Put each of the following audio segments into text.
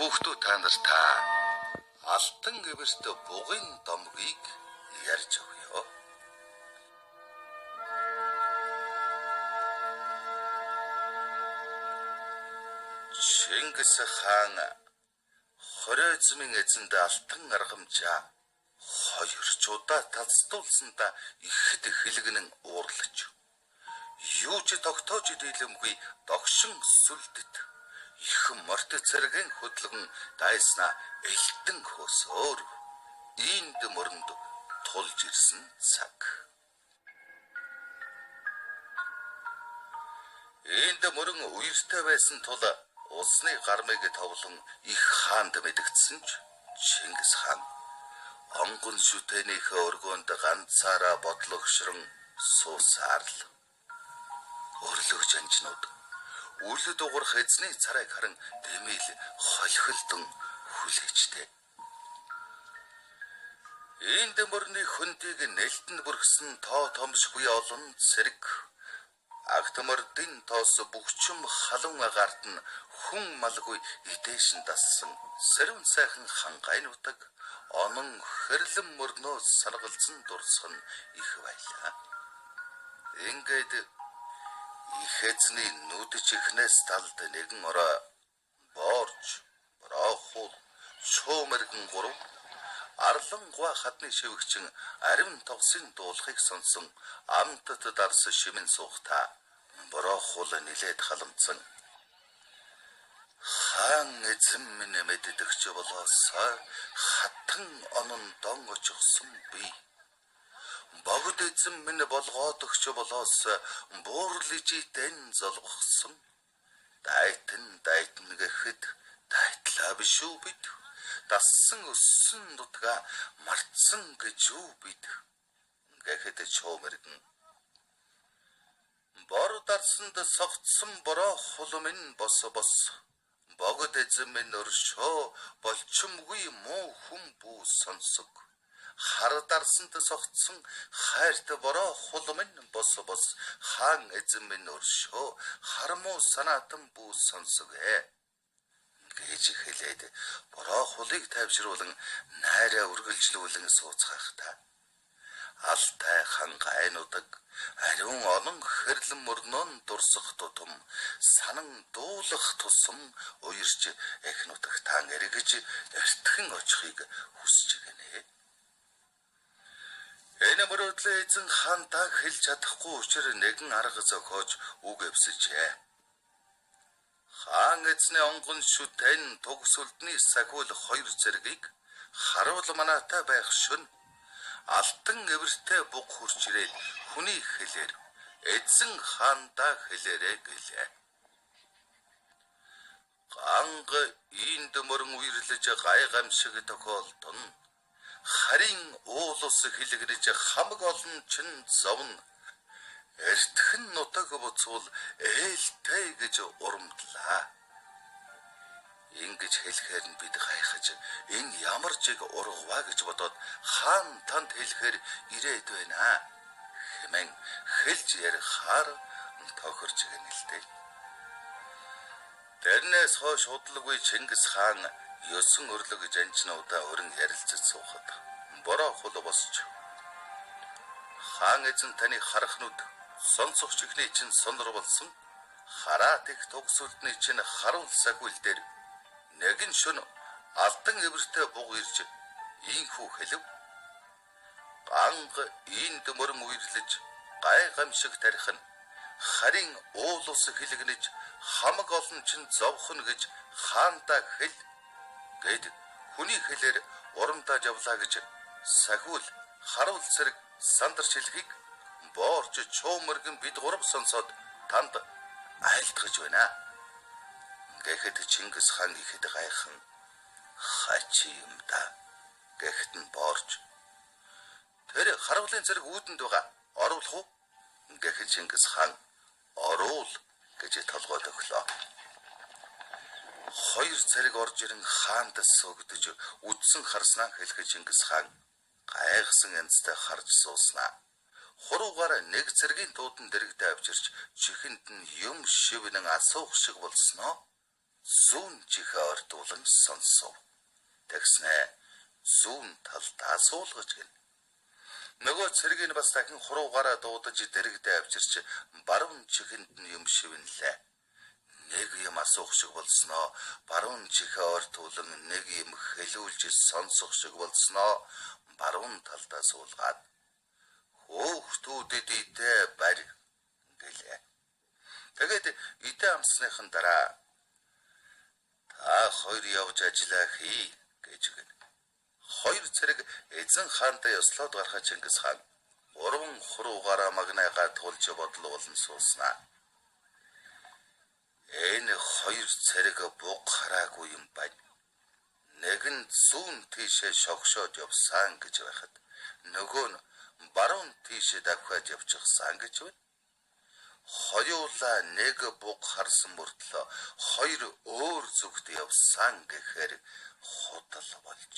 Хүүхдүүд та нарт алтан гэвэрт бугын домгийг ярьж өгье. Чингис хаан хоройзмын эзэнд алтан аргамжаа 2 удаа талцдуулсандаа ихэд хэлгэнэн уурлаж юу ч тогтоож дийлэмгүй догшин сүлдэт их морт цэргийн хөдлөн дайснаа элтэн хөсөөр ийнд мөрөнд тулж ирсэн цаг. Ийнд мөрөн үертэй байсан тул улсны гармыг товлон их хаанд мэдгдсэн ч Чингис хаан онгон шүтэнийхээ өргөөнд ганцаараа бодлогшрон суусаар л. Өрлөгч анжнууд үл дуурах эзний царайг харан дэмэл холхилдон хүлээжтэй. Ийнд мөрний хөндийг нэлтэн бүргсэн тоо томшгүй олон цэрэг агтмордын тоос бүгчм халуун агарт нь хүн малгүй идээшин дассан сэрүүн сайхан хангайнуудаг онон хэрлэн мөрнөө саргалзан дурсах нь их байлаа. Ингээд их эзний нүдж ихнээс талд нэгэн ороо борж брохол шуумэргэн гурав арлан гуа хадны шивгчин аривн тогсын дуулахыг сонсон амтд дарс шимэн суухта брохол нилээд халамцсан хаан эзэн минь мэддэгч болоосаа хатан онон дон очихсан би богд эзэн минь болгоодөгч болоос буурлижидэн золгохсон дайтан гэхэд дайтлаа биш үү бид дассан өссөн дутгаа мартсан гэж юу бид гэхэд чөмөргөн бор дарсанд согтсон бороо хулмын бос богд эзэн минь өршөө болчмгүй муу хүн бүү сонсог хар дарсанд согтсон хайрт бороо хулмын бос хаан эзэн минь өршөө хармуу санаатан бүү сонсог гэж хэлээд бороо хулыг тайвшруулан найраа үргэлжлүүлэн сууцгаах та алтай хангайнуудаг ариун онон хэрлэн мөрнөн дурсах тутам санан дуулах тусам уярч эхнутах таан эргэж эртхэн очихыг хүсэж гэнэ. Энэ мөрөдлөө эзэн хаантаа хэлж чадахгүй учраас нэгэн арга зохиож үг өвсөжээ. Хаан эзний онгон шүтэн тогсолдны сахиул 2 зэргийг харуул манаатай байх шүн алтан эвэртэй буг хурч ирээд хүний хэлээр эзэн хаандаа хэлээрэ гэлээ. Ганга ийнд мөрөн үерлэж гай гамшиг тохиолдон харин уулус хилэгнэж хамаг олон чин зовн эртхэн нутаг буцвал ээлтэй гэж урамдлаа. Ингэж хэлэхээр нь бид гайхаж энэ ямар жиг ургаваа гэж бодоод хаан танд хэлэхээр ирээд байна хэмээн хэлж ярихаар тохирч гэнэлтэй. Тэрнээс хойш худлаггүй Чингис хаан 9 өрлөг жанчнуудаа өрн ярилцаж суухад бороо хул босч хаан эзэн таны харахнууд сонсох чихний чинь сонор болсон хараат их тогсолдны чинь харуул сахиул дээр нэгэн шөнө алтан эвэртэй буг ирж ийхүү хэлв ганга ийнд мөрөн үерлэж гай гамшиг тарих нь харин уулус хилэгнэж хамаг олон чин зовхон гэж хаантаа хэл гэд хүний хэлээр урамдаа жавлаа гэж сахиул харуул цэрэг сандарч хэлхийг боорч чөмөргөн бид гурав сонсоод танд айлтгаж байна. Гэхэд Чингис хаан ихэд гайхан хачи юм да гэхэд нь боорч тэр харуулын зэрэг үүдэнд байгаа оруулах уу гэхэд Чингис хаан оруул гэж толгой өглөө. 2 цэрэг орж ирэн хаанд сөгдөж үдсэн харснаа хэлэх Чингис хаан гайхсан янзтай харж сууснаа. Хуруугаар нэг цэргийн дуудан дэрэгдээ авчирч чихэнд нь юм шивнэн асуух шиг болсноо. зүүн чихээ ортуулан сонсов. Тэгснэ зүүн талдаа суулгаж гин. Нөгөө цэргийн бас дахин хуруугаараа дуудаж дэрэгдээ авчирч баруун чихэнд нь юм шивнэлээ. Нэг юм асуух шиг болсноо баруун чихээ ортуулан нэг юм хэлүүлж сонсох шиг болсноо баруун талдаа суулгаад хөөхтүүдэд идэ барь гэлээ. Тэгээд идэ амсныхан дараа та хоёр явж ажиллаа хий гэж гэнэ. Хоёр цэрэг эзэн хаантай ёслоод гарахаа Чингис хаан уран хуруугаараа магнайгаа тулж бодлуулан сууснаа. Энэ хоёр цэрэг буг хараагүй юм байна. Нэг нь зүүн тийшээ шогшоод явсан гэж байхад нөгөө нь баруун тийшээ давхаад явчихсан гэж байна. Хоёулаа нэг буг харсан мөртлөө хоёр өөр зүгт явсан гэхээр худал болж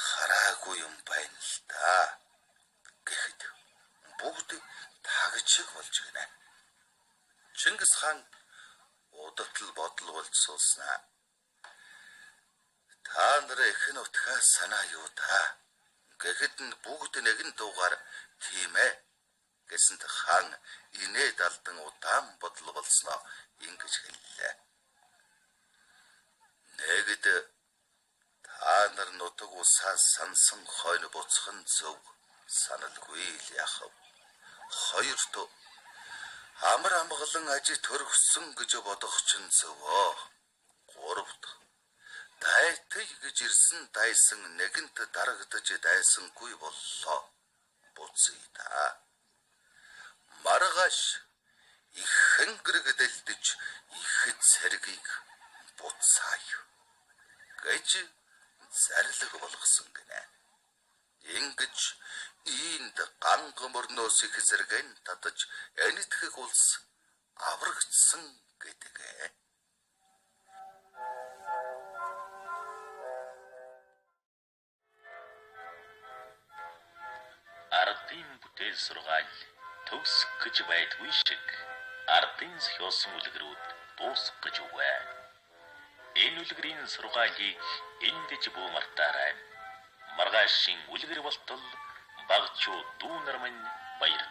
хараагүй юм байна л да гэхэд бүгд тагчиг болж гинэ. Чингис хаан удатал бодол болж сууснаа. Та нар ихэнх утгаа санаа юу та гэхэд нь бүгд нэгэн дуугаар тийм ээ гэсэнд хаан инээд алдан удаан бодол болсноо ингэж хэллээ. Нэгд та нар нутаг усаа сансан хойно буцхан зөв саналгүй л яхав. Хоёрт амар амгалан ажи төргсөн гэж бодох чинь зөвөө. Гуравт дайтай гэж ирсэн дайсан нэгэнт дарагдаж дайсангүй боллоо. Буцъя та. Маргааш ихэн гэрэгдэлдэж их цэргийг буцаая гэж зарлиг болгосон гинэ. Ингэж ийнд гангамөрнөөс их зэрэгэн татаж энэтхэг улс аврагдсан гэдэг. Ардын бүтээл сургаал төгсөх гэж байдгүй шиг ардын зохиосон үлгэрүүд дуусах гэж үвэ. Энэ үлгэрийн сургаалыг эндэж бүү мартаарай. Маргаашийн үлгэр болтол багчуу дүү нар минь баяр